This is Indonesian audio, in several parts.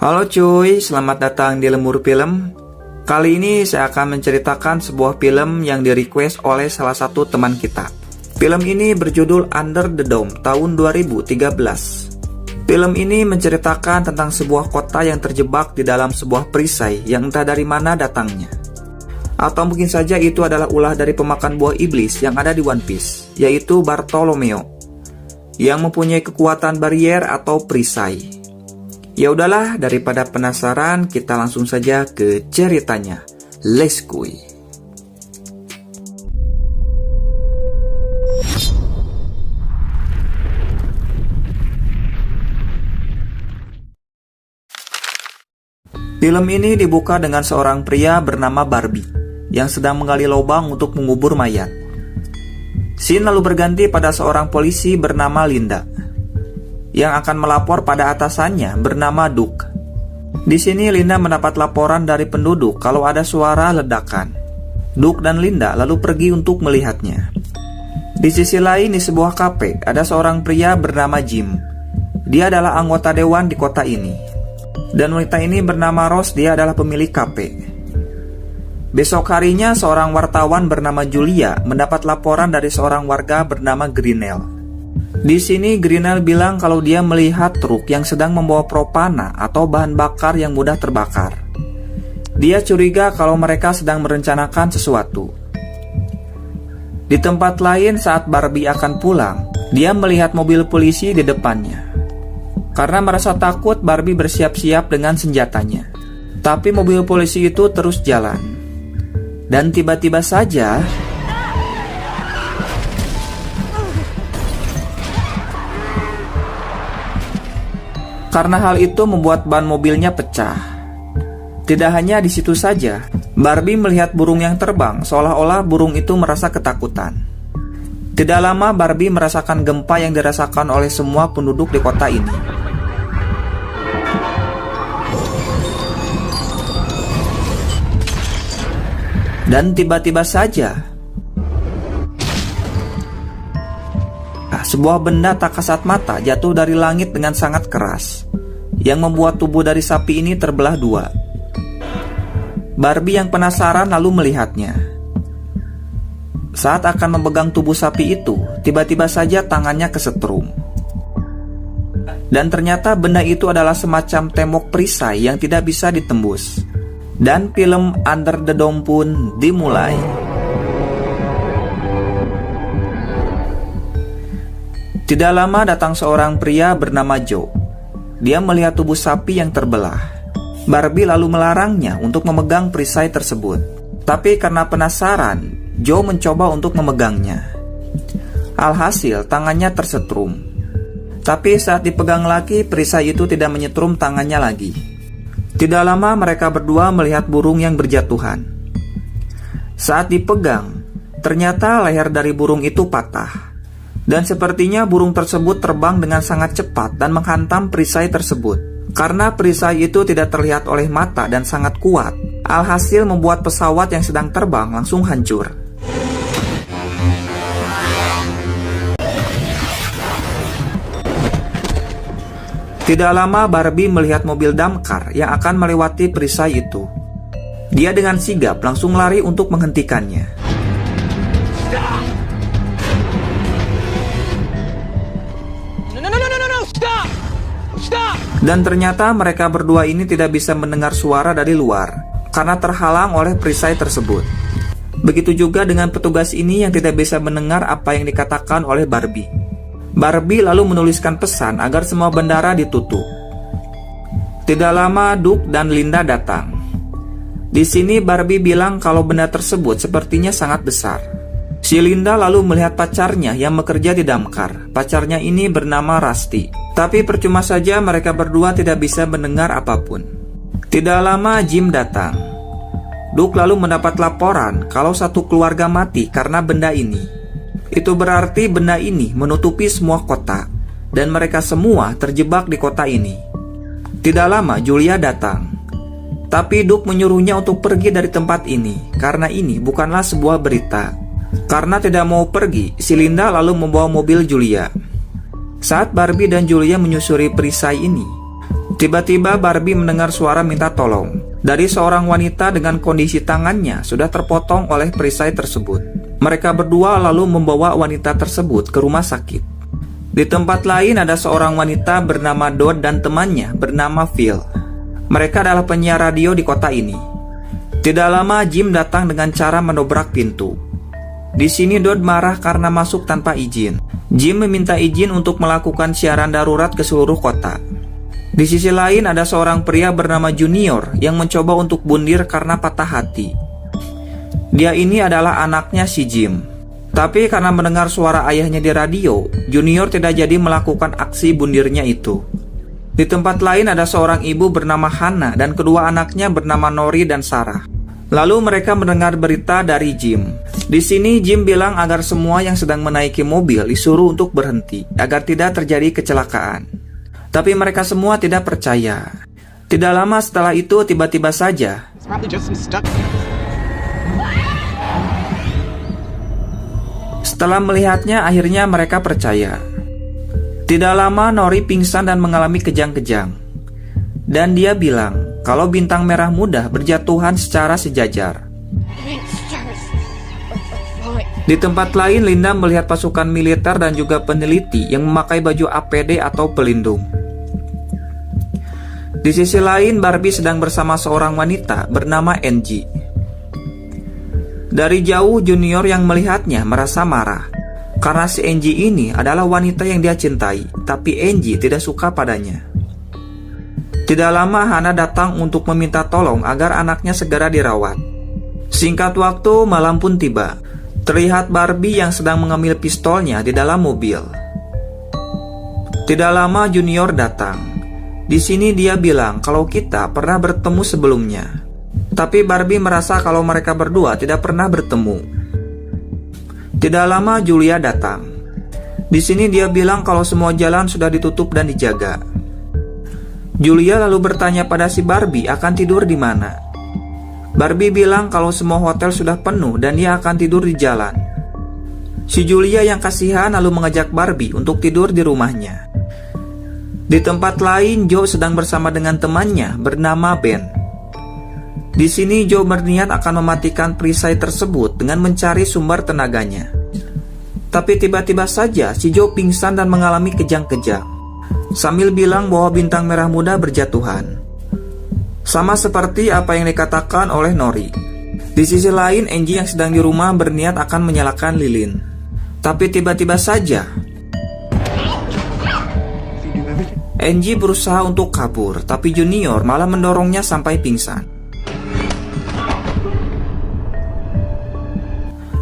Halo cuy, selamat datang di Lemur Film. Kali ini saya akan menceritakan sebuah film yang di-request oleh salah satu teman kita. Film ini berjudul Under the Dome tahun 2013. Film ini menceritakan tentang sebuah kota yang terjebak di dalam sebuah perisai yang entah dari mana datangnya. Atau mungkin saja itu adalah ulah dari pemakan buah iblis yang ada di One Piece, yaitu Bartolomeo, yang mempunyai kekuatan barrier atau perisai. Ya udahlah, daripada penasaran, kita langsung saja ke ceritanya. Let's go. Film ini dibuka dengan seorang pria bernama Barbie yang sedang menggali lubang untuk mengubur mayat. Scene lalu berganti pada seorang polisi bernama Linda yang akan melapor pada atasannya bernama Duke. Di sini Linda mendapat laporan dari penduduk kalau ada suara ledakan. Duke dan Linda lalu pergi untuk melihatnya. Di sisi lain di sebuah kafe ada seorang pria bernama Jim. Dia adalah anggota dewan di kota ini. Dan wanita ini bernama Rose, dia adalah pemilik kafe. Besok harinya seorang wartawan bernama Julia mendapat laporan dari seorang warga bernama Grinel. Di sini Grinel bilang kalau dia melihat truk yang sedang membawa propana atau bahan bakar yang mudah terbakar. Dia curiga kalau mereka sedang merencanakan sesuatu. Di tempat lain saat Barbie akan pulang, dia melihat mobil polisi di depannya. Karena merasa takut, Barbie bersiap-siap dengan senjatanya. Tapi mobil polisi itu terus jalan. Dan tiba-tiba saja karena hal itu membuat ban mobilnya pecah. Tidak hanya di situ saja, Barbie melihat burung yang terbang, seolah-olah burung itu merasa ketakutan. Tidak lama Barbie merasakan gempa yang dirasakan oleh semua penduduk di kota ini. Dan tiba-tiba saja sebuah benda tak kasat mata jatuh dari langit dengan sangat keras, yang membuat tubuh dari sapi ini terbelah dua. Barbie yang penasaran lalu melihatnya. Saat akan memegang tubuh sapi itu, tiba-tiba saja tangannya kesetrum. Dan ternyata benda itu adalah semacam tembok perisai yang tidak bisa ditembus. Dan film Under the Dome pun dimulai. Tidak lama datang seorang pria bernama Joe. Dia melihat tubuh sapi yang terbelah. Barbie lalu melarangnya untuk memegang perisai tersebut. Tapi karena penasaran, Joe mencoba untuk memegangnya. Alhasil tangannya tersetrum. Tapi saat dipegang lagi, perisai itu tidak menyetrum tangannya lagi. Tidak lama mereka berdua melihat burung yang berjatuhan. Saat dipegang, ternyata leher dari burung itu patah. Dan sepertinya burung tersebut terbang dengan sangat cepat dan menghantam perisai tersebut. Karena perisai itu tidak terlihat oleh mata dan sangat kuat, alhasil membuat pesawat yang sedang terbang langsung hancur. Tidak lama Barbie melihat mobil damkar yang akan melewati perisai itu. Dia dengan sigap langsung lari untuk menghentikannya. Dan ternyata mereka berdua ini tidak bisa mendengar suara dari luar karena terhalang oleh perisai tersebut. Begitu juga dengan petugas ini yang tidak bisa mendengar apa yang dikatakan oleh Barbie. Barbie lalu menuliskan pesan agar semua bandara ditutup. Tidak lama Duke dan Linda datang. Di sini Barbie bilang kalau benda tersebut sepertinya sangat besar. Si Linda lalu melihat pacarnya yang bekerja di damkar. Pacarnya ini bernama Rusty. Tapi percuma saja mereka berdua tidak bisa mendengar apapun. Tidak lama Jim datang. Duke lalu mendapat laporan kalau satu keluarga mati karena benda ini. Itu berarti benda ini menutupi semua kota, dan mereka semua terjebak di kota ini. Tidak lama Julia datang. Tapi Duke menyuruhnya untuk pergi dari tempat ini, karena ini bukanlah sebuah berita. Karena tidak mau pergi, si Linda lalu membawa mobil Julia. Saat Barbie dan Julia menyusuri perisai ini, Tiba-tiba Barbie mendengar suara minta tolong dari seorang wanita dengan kondisi tangannya sudah terpotong oleh perisai tersebut. Mereka berdua lalu membawa wanita tersebut ke rumah sakit. Di tempat lain ada seorang wanita bernama Dot dan temannya bernama Phil. Mereka adalah penyiar radio di kota ini. Tidak lama Jim datang dengan cara mendobrak pintu. Di sini Dot marah karena masuk tanpa izin. Jim meminta izin untuk melakukan siaran darurat ke seluruh kota. Di sisi lain ada seorang pria bernama Junior yang mencoba untuk bundir karena patah hati. Dia ini adalah anaknya si Jim. Tapi karena mendengar suara ayahnya di radio, Junior tidak jadi melakukan aksi bundirnya itu. Di tempat lain ada seorang ibu bernama Hannah dan kedua anaknya bernama Nori dan Sarah. Lalu mereka mendengar berita dari Jim. Di sini Jim bilang agar semua yang sedang menaiki mobil disuruh untuk berhenti agar tidak terjadi kecelakaan. Tapi mereka semua tidak percaya. Tidak lama setelah itu tiba-tiba saja setelah melihatnya akhirnya mereka percaya. Tidak lama Nori pingsan dan mengalami kejang-kejang. Dan dia bilang kalau bintang merah muda berjatuhan secara sejajar. Di tempat lain Linda melihat pasukan militer dan juga peneliti yang memakai baju APD atau pelindung. Di sisi lain, Barbie sedang bersama seorang wanita bernama Angie. Dari jauh, Junior yang melihatnya merasa marah karena si Angie ini adalah wanita yang dia cintai, tapi Angie tidak suka padanya. Tidak lama, Hannah datang untuk meminta tolong agar anaknya segera dirawat. Singkat waktu, malam pun tiba. Terlihat Barbie yang sedang mengambil pistolnya di dalam mobil. Tidak lama, Junior datang. Di sini dia bilang kalau kita pernah bertemu sebelumnya. Tapi Barbie merasa kalau mereka berdua tidak pernah bertemu. Tidak lama Julia datang. Di sini dia bilang kalau semua jalan sudah ditutup dan dijaga. Julia lalu bertanya pada si Barbie akan tidur di mana. Barbie bilang kalau semua hotel sudah penuh dan dia akan tidur di jalan. Si Julia yang kasihan lalu mengajak Barbie untuk tidur di rumahnya. Di tempat lain, Joe sedang bersama dengan temannya bernama Ben. Di sini Joe berniat akan mematikan perisai tersebut dengan mencari sumber tenaganya. Tapi tiba-tiba saja si Joe pingsan dan mengalami kejang-kejang, sambil bilang bahwa bintang merah muda berjatuhan. Sama seperti apa yang dikatakan oleh Nori. Di sisi lain, Angie yang sedang di rumah berniat akan menyalakan lilin. Tapi tiba-tiba saja Angie berusaha untuk kabur, tapi Junior malah mendorongnya sampai pingsan.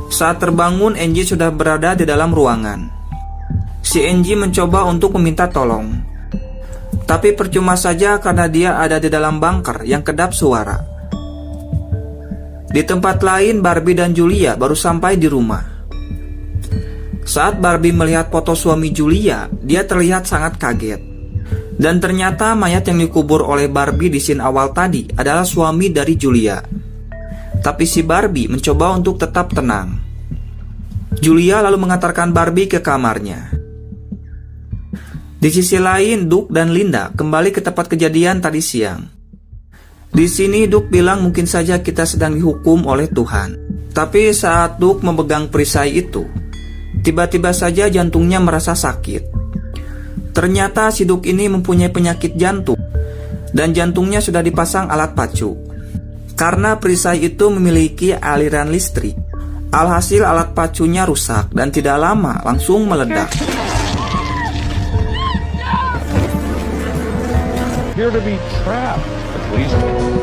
Saat terbangun, Angie sudah berada di dalam ruangan. Si Angie mencoba untuk meminta tolong, tapi percuma saja karena dia ada di dalam bunker yang kedap suara. Di tempat lain, Barbie dan Julia baru sampai di rumah. Saat Barbie melihat foto suami Julia, dia terlihat sangat kaget. Dan ternyata mayat yang dikubur oleh Barbie di scene awal tadi adalah suami dari Julia. Tapi si Barbie mencoba untuk tetap tenang. Julia lalu mengantarkan Barbie ke kamarnya. Di sisi lain, Duke dan Linda kembali ke tempat kejadian tadi siang. Di sini Duke bilang mungkin saja kita sedang dihukum oleh Tuhan. Tapi saat Duke memegang perisai itu, tiba-tiba saja jantungnya merasa sakit. Ternyata si Duke ini mempunyai penyakit jantung dan jantungnya sudah dipasang alat pacu. Karena perisai itu memiliki aliran listrik, alhasil alat pacunya rusak dan tidak lama langsung meledak. Appear to be trapped, at least.